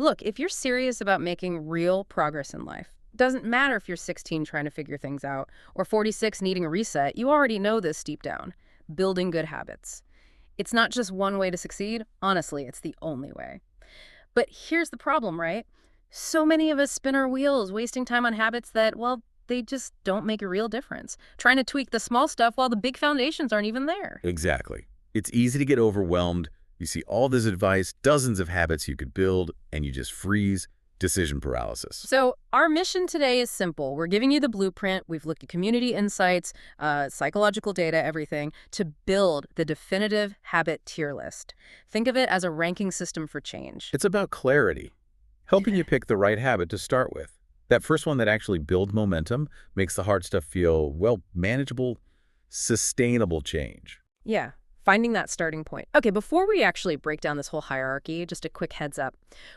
Look, if you're serious about making real progress in life, doesn't matter if you're 16 trying to figure things out or 46 needing a reset, you already know this deep down. Building good habits. It's not just one way to succeed. Honestly, it's the only way. But here's the problem, right? So many of us spin our wheels, wasting time on habits that, well, they just don't make a real difference. Trying to tweak the small stuff while the big foundations aren't even there. Exactly. It's easy to get overwhelmed. You see all this advice, dozens of habits you could build, and you just freeze. Decision paralysis. So our mission today is simple. We're giving you the blueprint. We've looked at community insights, psychological data, everything, to build the definitive habit tier list. Think of it as a ranking system for change. It's about clarity, helping you pick the right habit to start with. That first one that actually builds momentum makes the hard stuff feel, well, manageable, sustainable change. Yeah, finding that starting point. Okay, before we actually break down this whole hierarchy, just a quick heads up.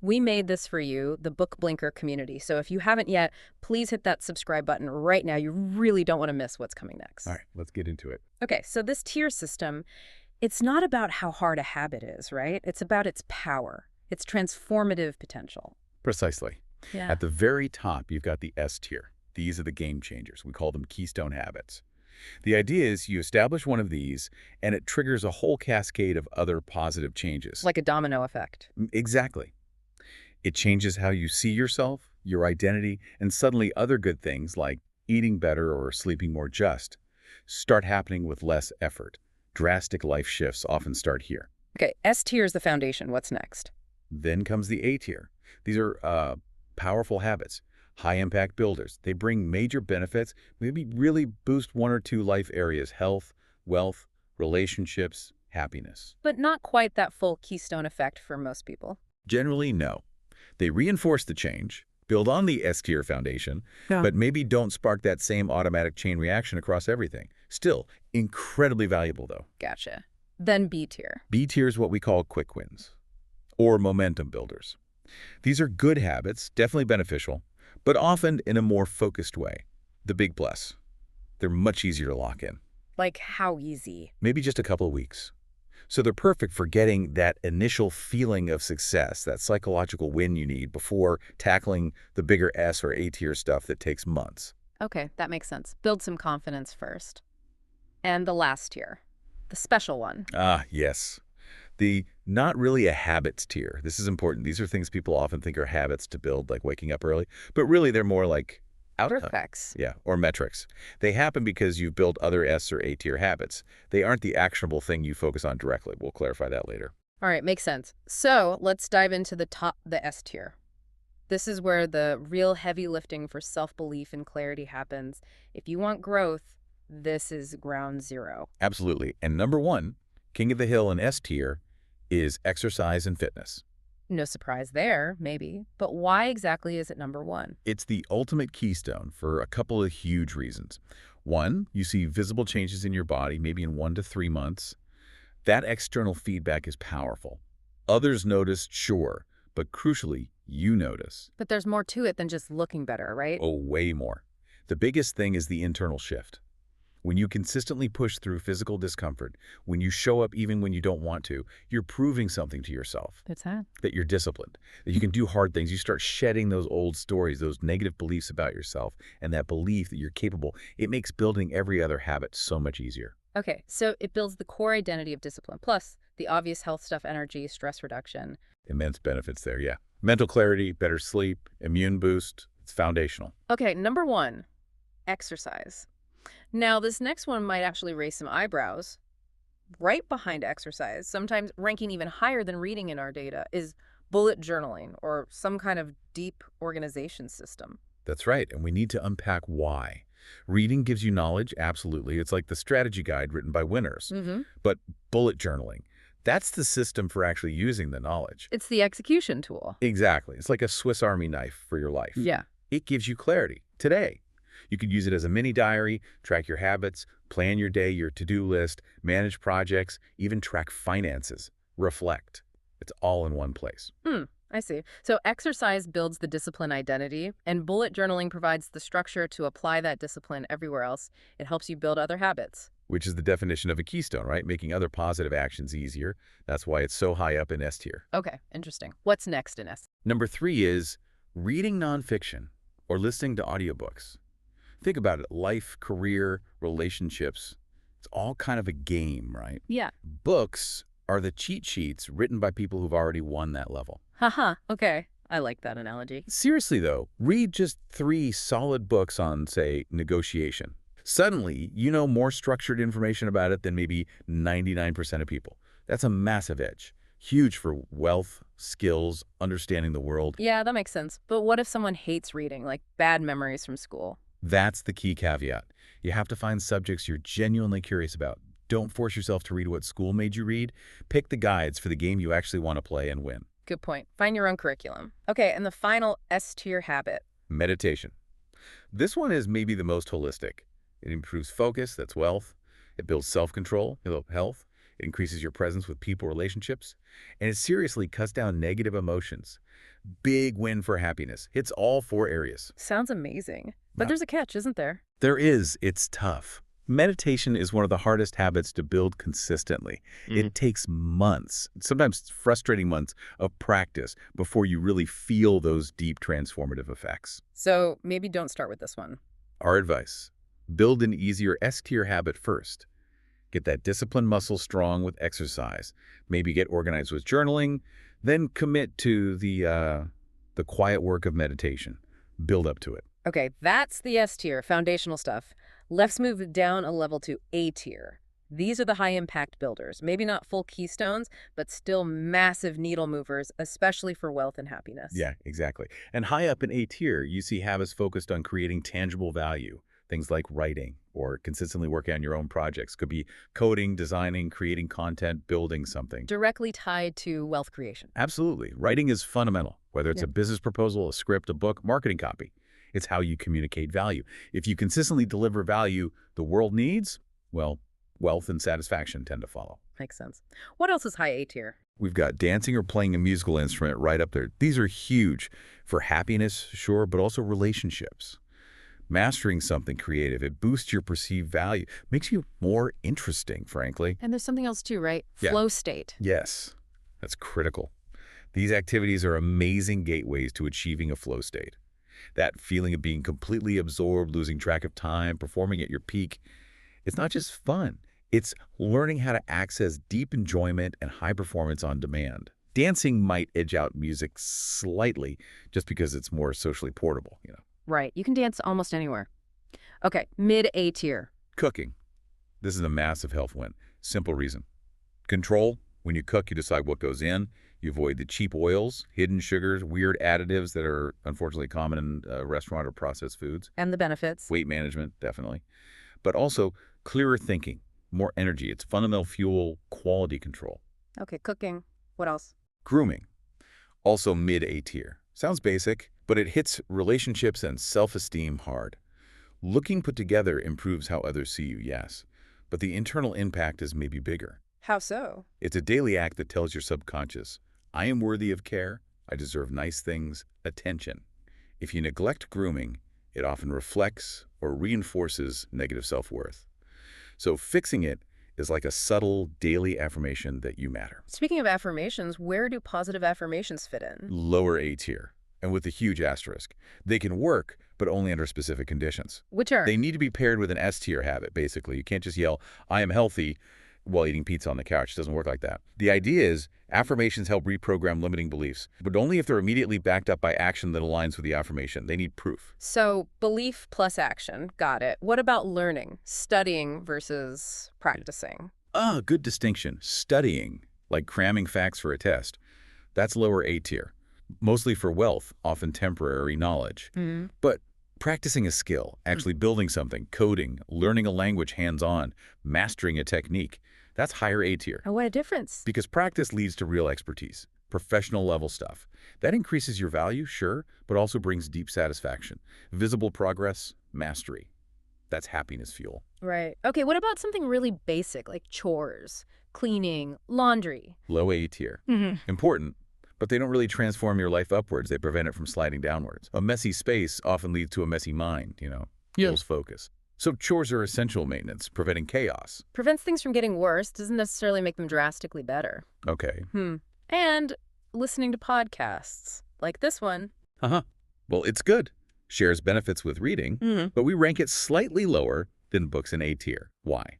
We made this for you, the Book Blinker community. So if you haven't yet, please hit that subscribe button right now. You really don't want to miss what's coming next. All right, let's get into it. Okay, so this tier system, it's not about how hard a habit is, right? It's about its power, its transformative potential. Precisely. Yeah. At the very top, you've got the S tier. These are the game changers. We call them keystone habits. The idea is you establish one of these, and it triggers a whole cascade of other positive changes. Like a domino effect. Exactly. It changes how you see yourself, your identity, and suddenly other good things like eating better or sleeping more just start happening with less effort. Drastic life shifts often start here. Okay, S tier is the foundation. What's next? Then comes the A tier. These are powerful habits, high-impact builders. They bring major benefits, maybe really boost one or two life areas: health, wealth, relationships, happiness. But not quite that full keystone effect for most people. Generally, no. They reinforce the change, build on the S-tier foundation, Yeah. but maybe don't spark that same automatic chain reaction across everything. Still, incredibly valuable, though. Gotcha. Then B tier. B tier is what we call quick wins, or momentum builders. These are good habits, definitely beneficial, but often in a more focused way. The big plus: they're much easier to lock in. Like how easy? Maybe just a couple of weeks. So they're perfect for getting that initial feeling of success, that psychological win you need before tackling the bigger S or A tier stuff that takes months. Okay, that makes sense. Build some confidence first. And the last tier, the special one. Ah, yes. The not really a habits tier. This is important. These are things people often think are habits to build, like waking up early, but really they're more like Perfects. Yeah, or metrics. They happen because you've built other S or A tier habits. They aren't the actionable thing you focus on directly. We'll clarify that later. All right, makes sense. So let's dive into the S tier. This is where the real heavy lifting for self-belief and clarity happens. If you want growth, this is ground zero. Absolutely. And number one, king of the hill in S tier, is exercise and fitness. No surprise there, maybe. But why exactly is it number one? It's the ultimate keystone for a couple of huge reasons. One, you see visible changes in your body, maybe in 1 to 3 months. That external feedback is powerful. Others notice, sure, but crucially, you notice. But there's more to it than just looking better, right? Oh, way more. The biggest thing is the internal shift. When you consistently push through physical discomfort, when you show up even when you don't want to, you're proving something to yourself. It's that. That you're disciplined, that you can do hard things. You start shedding those old stories, those negative beliefs about yourself, and that belief that you're capable. It makes building every other habit so much easier. Okay, so it builds the core identity of discipline, plus the obvious health stuff, energy, stress reduction. Immense benefits there, yeah. Mental clarity, better sleep, immune boost, it's foundational. Okay, number one, exercise. Now, this next one might actually raise some eyebrows. Right behind exercise, sometimes ranking even higher than reading in our data, is bullet journaling or some kind of deep organization system. That's right, and we need to unpack why. Reading gives you knowledge, absolutely. It's like the strategy guide written by winners. But bullet journaling, that's the system for actually using the knowledge. It's the execution tool. Exactly. It's like a Swiss Army knife for your life. Yeah. It gives you clarity today. You could use it as a mini diary, track your habits, plan your day, your to-do list, manage projects, even track finances, reflect. It's all in one place. I see. So exercise builds the discipline identity, and bullet journaling provides the structure to apply that discipline everywhere else. It helps you build other habits. which is the definition of a keystone, right? Making other positive actions easier. That's why it's so high up in S tier. Okay, interesting. What's next in S? Number 3 is reading nonfiction or listening to audiobooks. Think about it. Life, career, relationships. It's all kind of a game, right? Yeah. Books are the cheat sheets written by people who've already won that level. Haha, okay. I like that analogy. Seriously, though, read just 3 solid books on, say, negotiation. Suddenly, you know more structured information about it than maybe 99% of people. That's a massive edge. Huge for wealth, skills, understanding the world. Yeah, that makes sense. But what if someone hates reading, like bad memories from school? That's the key caveat. You have to find subjects you're genuinely curious about. Don't force yourself to read what school made you read. Pick the guides for the game you actually want to play and win. Good point. Find your own curriculum. Okay, and the final S tier habit. Meditation. This one is maybe the most holistic. It improves focus, that's wealth. It builds self-control, health. It increases your presence with people, relationships. And it seriously cuts down negative emotions. Big win for happiness. Hits all 4 areas. Sounds amazing. But Wow. there's a catch, isn't there? There is. It's tough. Meditation is one of the hardest habits to build consistently. It takes months, sometimes frustrating months, of practice before you really feel those deep transformative effects. So maybe don't start with this one. Our advice: build an easier S-tier habit first. Get that discipline muscle strong with exercise. Maybe get organized with journaling. Then commit to the quiet work of meditation. Build up to it. Okay, that's the S tier, foundational stuff. Let's move down a level to A tier. These are the high-impact builders. Maybe not full keystones, but still massive needle movers, especially for wealth and happiness. Yeah, exactly. And high up in A tier, you see habits focused on creating tangible value. Things like writing or consistently working on your own projects. Could be coding, designing, creating content, building something. Directly tied to wealth creation. Absolutely. Writing is fundamental, whether it's Yeah. a business proposal, a script, a book, marketing copy. It's how you communicate value. If you consistently deliver value the world needs, well, wealth and satisfaction tend to follow. Makes sense. What else is high A tier? We've got dancing or playing a musical instrument right up there. These are huge for happiness, sure, but also relationships. Mastering something creative, it boosts your perceived value, makes you more interesting, frankly. And there's something else too, right? Yeah. Flow state. Yes, that's critical. These activities are amazing gateways to achieving a flow state. That feeling of being completely absorbed, losing track of time, performing at your peak. It's not just fun. It's learning how to access deep enjoyment and high performance on demand. Dancing might edge out music slightly just because it's more socially portable, Right. You can dance almost anywhere. Okay, mid A tier. Cooking. This is a massive health win. Simple reason. Control. When you cook, you decide what goes in. You avoid the cheap oils, hidden sugars, weird additives that are unfortunately common in restaurant or processed foods. And the benefits. Weight management, definitely. But also clearer thinking, more energy. It's fundamental fuel, quality control. Okay, cooking. What else? Grooming. Also mid-A tier. Sounds basic, but it hits relationships and self-esteem hard. Looking put together improves how others see you, yes. But the internal impact is maybe bigger. How so? It's a daily act that tells your subconscious, I am worthy of care, I deserve nice things, attention. If you neglect grooming, it often reflects or reinforces negative self-worth. So fixing it is like a subtle daily affirmation that you matter. Speaking of affirmations, where do positive affirmations fit in? Lower A tier, and with a huge asterisk. They can work, but only under specific conditions. Which are? They need to be paired with an S tier habit, basically. You can't just yell, I am healthy, while eating pizza on the couch. It doesn't work like that. The idea is affirmations help reprogram limiting beliefs, but only if they're immediately backed up by action that aligns with the affirmation. They need proof. So belief plus action. Got it. What about learning? Studying versus practicing? Good distinction. Studying, like cramming facts for a test, that's lower A tier. Mostly for wealth, often temporary knowledge. But practicing a skill, actually building something, coding, learning a language hands-on, mastering a technique, that's higher A tier. Oh, what a difference. Because practice leads to real expertise, professional level stuff. That increases your value, sure, but also brings deep satisfaction. Visible progress, mastery. That's happiness fuel. Right. Okay, what about something really basic like chores, cleaning, laundry? Low A tier. Important, but they don't really transform your life upwards. They prevent it from sliding downwards. A messy space often leads to a messy mind, Yeah. Lose focus. So chores are essential maintenance, preventing chaos. Prevents things from getting worse, doesn't necessarily make them drastically better. Okay. And listening to podcasts, like this one. Uh-huh. Well, it's good. Shares benefits with reading, Mhm. but we rank it slightly lower than books in A tier. Why?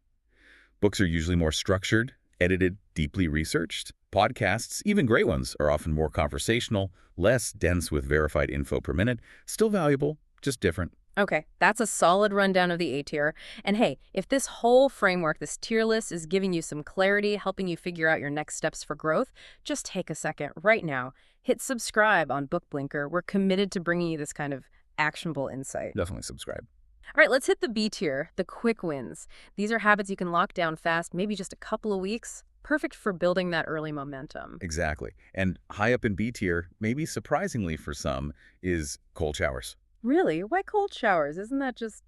Books are usually more structured, edited, deeply researched. Podcasts, even great ones, are often more conversational, less dense with verified info per minute. Still valuable, just different. Okay, that's a solid rundown of the A tier. And hey, if this whole framework, this tier list, is giving you some clarity, helping you figure out your next steps for growth, just take a second right now. Hit subscribe on Book Blinker. We're committed to bringing you this kind of actionable insight. Definitely subscribe. All right, let's hit the B tier, the quick wins. These are habits you can lock down fast, maybe just a couple of weeks. Perfect for building that early momentum. Exactly. And high up in B tier, maybe surprisingly for some, is cold showers. Really? Why cold showers? Isn't that just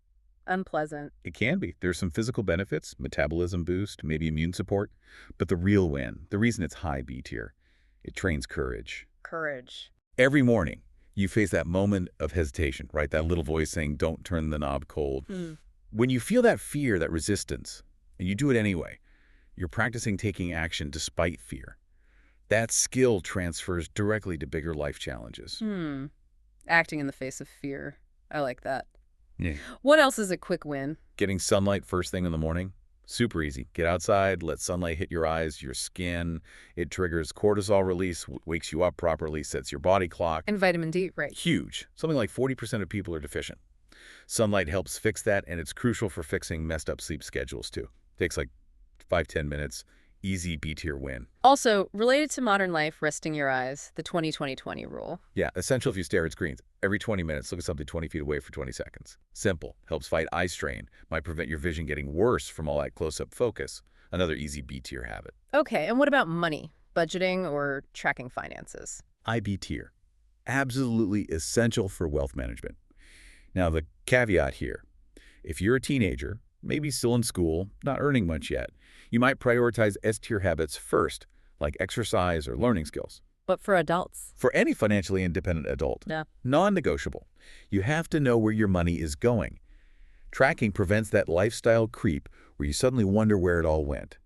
unpleasant? It can be. There's some physical benefits, metabolism boost, maybe immune support. But the real win, the reason it's high B tier, it trains courage. Courage. Every morning, you face that moment of hesitation, right? That little voice saying, don't turn the knob cold. When you feel that fear, that resistance, and you do it anyway, you're practicing taking action despite fear. That skill transfers directly to bigger life challenges. Acting in the face of fear. I like that. Yeah. What else is a quick win? Getting sunlight first thing in the morning, super easy. Get outside, let sunlight hit your eyes, your skin. It triggers cortisol release, wakes you up properly, sets your body clock. And vitamin D, right. Huge. Something like 40% of people are deficient. Sunlight helps fix that, and it's crucial for fixing messed up sleep schedules, too. Takes like 5-10 minutes. Easy B-tier win. Also, related to modern life, resting your eyes, the 20-20-20 rule. Yeah, essential if you stare at screens. Every 20 minutes, look at something 20 feet away for 20 seconds. Simple. Helps fight eye strain. Might prevent your vision getting worse from all that close-up focus. Another easy B-tier habit. Okay, and what about money? Budgeting or tracking finances? IB tier. Absolutely essential for wealth management. Now, the caveat here. If you're a teenager, maybe still in school, not earning much yet, you might prioritize S-tier habits first, like exercise or learning skills. But for adults? For any financially independent adult, Yeah. non-negotiable. You have to know where your money is going. Tracking prevents that lifestyle creep where you suddenly wonder where it all went.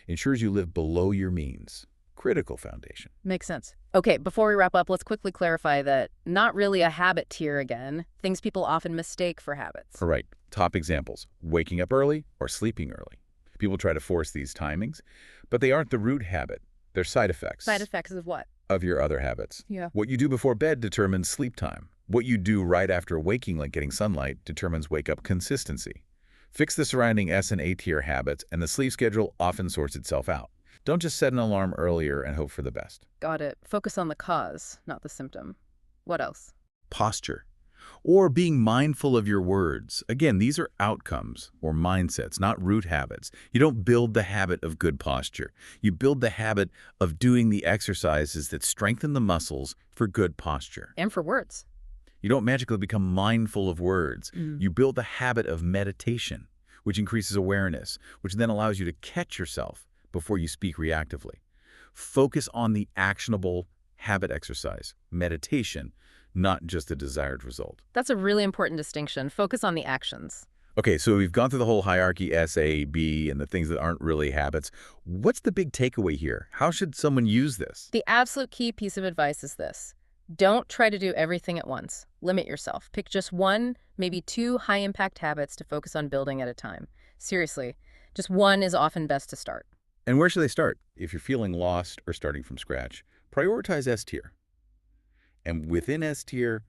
Ensures you live below your means. Critical foundation. Makes sense. Okay, before we wrap up, let's quickly clarify that not really a habit tier again. Things people often mistake for habits. All right, top examples. Waking up early or sleeping early. People try to force these timings, but they aren't the root habit. They're side effects. Side effects of what? Of your other habits. Yeah. What you do before bed determines sleep time. What you do right after waking, like getting sunlight, determines wake-up consistency. Fix the surrounding S and A tier habits, and the sleep schedule often sorts itself out. Don't just set an alarm earlier and hope for the best. Got it. Focus on the cause, not the symptom. What else? Posture. Or being mindful of your words. Again, these are outcomes or mindsets, not root habits. You don't build the habit of good posture. You build the habit of doing the exercises that strengthen the muscles for good posture. And for words. You don't magically become mindful of words. You build the habit of meditation, which increases awareness, which then allows you to catch yourself before you speak reactively. Focus on the actionable habit exercise, meditation, not just the desired result. That's a really important distinction. Focus on the actions. Okay, so we've gone through the whole hierarchy, S, A, B, and the things that aren't really habits. What's the big takeaway here? How should someone use this? The absolute key piece of advice is this. Don't try to do everything at once. Limit yourself. Pick just one, maybe two high-impact habits to focus on building at a time. Seriously, just one is often best to start. And where should they start? If you're feeling lost or starting from scratch, prioritize S tier. And within S tier,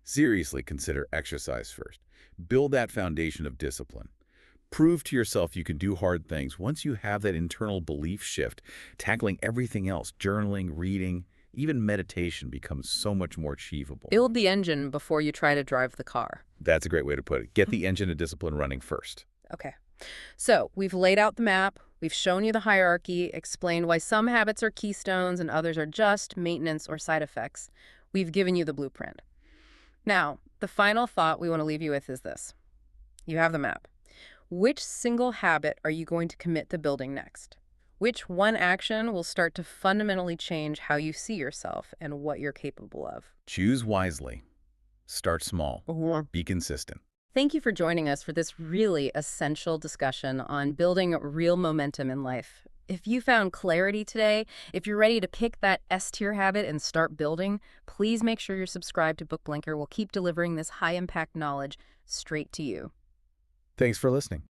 seriously consider exercise first. Build that foundation of discipline. Prove to yourself you can do hard things. Once you have that internal belief shift, tackling everything else, journaling, reading, even meditation becomes so much more achievable. Build the engine before you try to drive the car. That's a great way to put it. Get the engine of discipline running first. Okay. So we've laid out the map. We've shown you the hierarchy, explained why some habits are keystones and others are just maintenance or side effects. We've given you the blueprint. Now, the final thought we want to leave you with is this. You have the map. Which single habit are you going to commit to building next? Which one action will start to fundamentally change how you see yourself and what you're capable of? Choose wisely. Start small. Be consistent. Thank you for joining us for this really essential discussion on building real momentum in life. If you found clarity today, if you're ready to pick that S tier habit and start building, please make sure you're subscribed to Book Blinker. We'll keep delivering this high impact knowledge straight to you. Thanks for listening.